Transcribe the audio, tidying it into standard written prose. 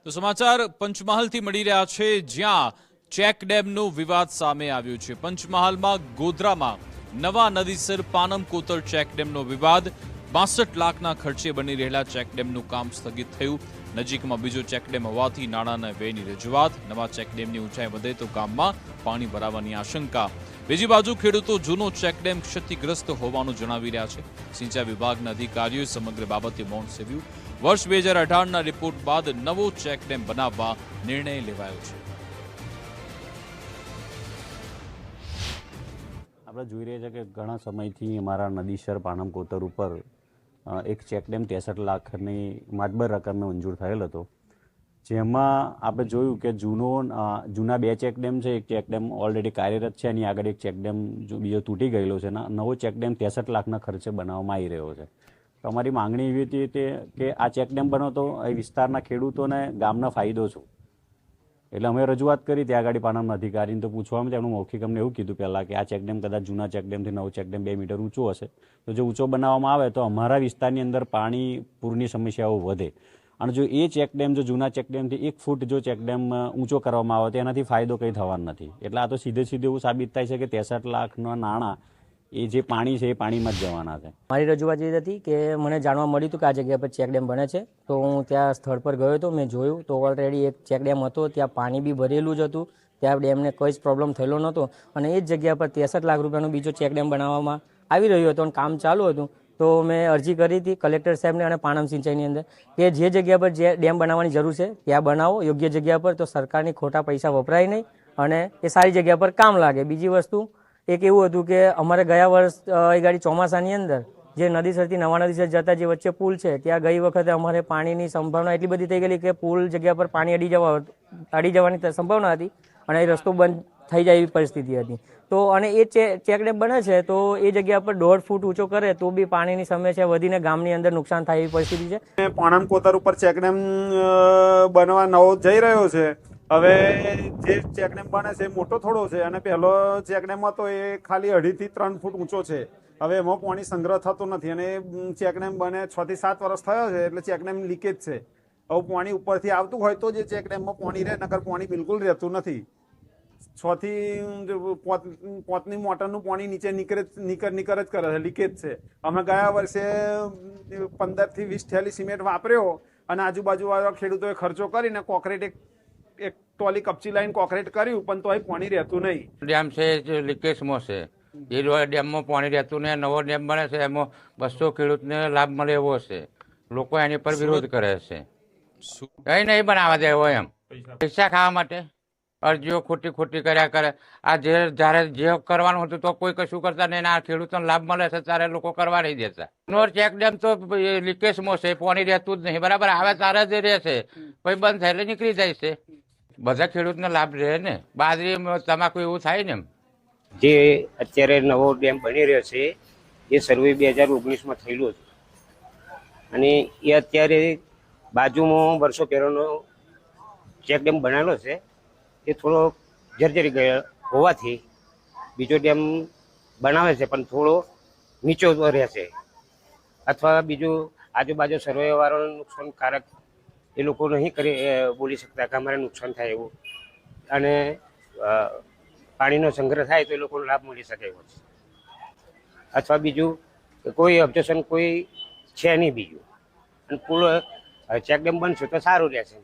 તો સમાચાર પંચમહાલથી મળી રહ્યા છે, જ્યાં ચેક ડેમનો વિવાદ સામે આવ્યો છે। પંચમહાલમાં ગોધરામાં નવા નદીસર પાનમ કોતર ચેક ડેમનો વિવાદ। 62 લાખના ખર્ચે બની રહેલા ચેક ડેમનું કામ સ્થગિત થયું। નજીકમાં બીજો ચેક ડેમ હોવાથી નાણાંના વ્યયની રજૂઆત। નવા ચેક ડેમની ઊંચાઈ વધે તો ગામમાં પાણી ભરાવાની આશંકા। બીજી બાજુ ખેડૂતો જૂનો ચેક ડેમ ક્ષતિગ્રસ્ત હોવાનું જણાવી રહ્યા છે। સિંચાઈ વિભાગના અધિકારીઓએ સમગ્ર બાબતે મૌન સેવ્યું। વર્ષ 2018ના રિપોર્ટ બાદ નવો ચેક ડેમ બનાવવા નિર્ણય લેવાયો છે। આપણે જોઈ રહ્યા છે કે ઘણા સમયથી અમારા નદીસર પાનમ કોતર ઉપર એક ચેક ડેમ 63 લાખની માતબર રકમે મંજૂર થયેલ હતો, જેમાં આપણે જોયું કે જૂના બે ચેક ડેમ છે। એક ચેક ડેમ ઓલરેડી કાર્યરત છે, એની આગળ એક ચેક ડેમ બીજો તૂટી ગયેલો છે। નવો ચેક ડેમ 63 લાખના ખર્ચે બનાવવામાં આવી રહ્યો છે। તો અમારી માંગણી એવી હતી કે આ ચેક ડેમ બનો તો એ વિસ્તારના ખેડૂતોને ગામનો ફાયદો શું, એટલે અમે રજૂઆત કરી ત્યાં આગળ પાનમના અધિકારીને। તો પૂછવામાં તેમનું મૌખિક અમને એવું કીધું પહેલાં કે આ ચેક ડેમ કદાચ જૂના ચેક ડેમથી નવો ચેક ડેમ 2 મીટર ઊંચો હશે, તો જો ઊંચો બનાવવામાં આવે તો અમારા વિસ્તારની અંદર પાણી પૂરની સમસ્યાઓ વધે। અને જો એ ચેક ડેમ જો જૂના ચેક ડેમથી 1 ફૂટ જો ચેક ડેમ ઊંચો કરવામાં આવે તો એનાથી ફાયદો કંઈ થવાનો નથી। એટલે આ તો સીધે એવું સાબિત થાય છે કે 63 લાખના નાણાં એ જે પાણી છે એ પાણીમાં જ જવાના છે। મારી રજૂઆત એ હતી કે મને જાણવા મળ્યું હતું કે આ જગ્યા પર ચેક ડેમ બને છે, તો હું ત્યાં સ્થળ પર ગયો હતો। મેં જોયું તો ઓલરેડી એક ચેક ડેમ હતો, ત્યાં પાણી બી ભરેલું જ હતું, ત્યાં ડેમને કોઈ જ પ્રોબ્લેમ થયેલો નહોતો। અને એ જ જગ્યા પર 63 લાખ રૂપિયાનો બીજો ચેક ડેમ બનાવવામાં આવી રહ્યો હતો અને કામ ચાલુ હતું। તો મેં અરજી કરી હતી કલેક્ટર સાહેબને અને પાનમ સિંચાઈની અંદર કે જે જગ્યા પર જે ડેમ બનાવવાની જરૂર છે ત્યાં બનાવો, યોગ્ય જગ્યા પર, તો સરકારની ખોટા પૈસા વપરાય નહીં અને એ સારી જગ્યા પર કામ લાગે। બીજી વસ્તુ એક એવું હતું કે અમારે ગયા વર્ષ એ ગાડી ચોમાસાની અંદર જે નદીસરથી નવા નદીસર જતા જે વચ્ચે પુલ છે ત્યાં ગઈ વખતે અમારે પાણીની સંભાવના એટલી બધી થઈ ગયેલી કે પુલ જગ્યા પર પાણી અડી જવાની સંભાવના હતી અને એ રસ્તો બંધ થઈ જાય એવી પરિસ્થિતિ હતી। તો અને એ ચેક ડેમ બને છે તો એ જગ્યા પર 1.5 ફૂટ ઊંચો કરે તો બી પાણીની સમસ્યા વધીને ગામની અંદર નુકસાન થાય એવી પરિસ્થિતિ છે। પાનમ કોતર ઉપર ચેક ડેમ બનવા નવો જઈ રહ્યો છે। હવે જે ચેક ડેમ બને છે એ મોટો થોડો છે અને પહેલો ચેક ડેમ હતો એ ખાલી 2.5 થી 3 ફૂટ ઊંચો છે। હવે એમાં પાણી સંગ્રહ થતો નથી અને ચેક ડેમ બને 6 થી 7 વર્ષ થયો છે, એટલે ચેક ડેમ લીકેજ છે। હવે પાણી ઉપરથી આવતું હોય તો જે ચેક ડેમમાં પાણી રહે, નકર પાણી બિલકુલ રહેતું નથી। 6 થી 5ની મોટરનું પાણી નીચે નીકળ જ કરે છે, લીકેજ છે। અમે ગયા વર્ષે 15 થી 20 થેલી સિમેન્ટ વાપર્યો અને આજુબાજુ વાળા ખેડૂતોએ ખર્ચો કરીને કોન્ક્રીટ એક ટોલી કપચી લાઈન કોન્ક્રીટ કર્યું, પણ તોય પાણી રહેતું નહીં। ડેમ છે જે લીકેજમાં છે, એ ડેમમાં પાણી રહેતું નહીં। નવો ડેમ બને છે એમાં 200 ખેડૂતને લાભ મળે એવો છે, લોકો એની પર વિરોધ કરે છે। કઈ નહીં બનાવવા દેવો એમ, પૈસા ખાવા માટે અરજીઓ ખોટી કર્યા કરે। આ જ્યારે જે કરવાનું હતું તો કોઈ કશું કરતા નહીં, આ ખેડૂતોને લાભ મળે છે ત્યારે લોકો કરવા નહીં દેતા। નો ચેક ડેમ તો લીકેજમાં છે, પાણી રહેતું જ નહીં, બરાબર આવે ત્યારે જ રહેશે, પછી બંધ થાય એટલે નીકળી જાય છે। બધા ખેડૂતને લાભ રહે ને, બાજરી તમાકુ એવું થાય ને। જે અત્યારે નવો ડેમ બની રહ્યો છે એ સર્વે 2019માં થયેલું હતું અને એ અત્યારે બાજુમાં વર્ષો પહેલાનો ચેક ડેમ બનાવેલો છે, એ થોડો જર્જરી ગયો હોવાથી બીજો ડેમ બનાવે છે પણ થોડો નીચો રહેશે, અથવા બીજું આજુબાજુ સર્વેવાળાનું નુકસાનકારક એ લોકો નહીં બોલી શકતા કે અમારે નુકસાન થાય એવું, અને પાણીનો સંગ્રહ થાય તો એ લોકોનો લાભ મળી શકે એવો છે। અથવા બીજું કોઈ ઓબ્જેક્શન કોઈ છે નહીં બીજું, અને પુલ ચેક ડેમ બનશે તો સારું રહેશે।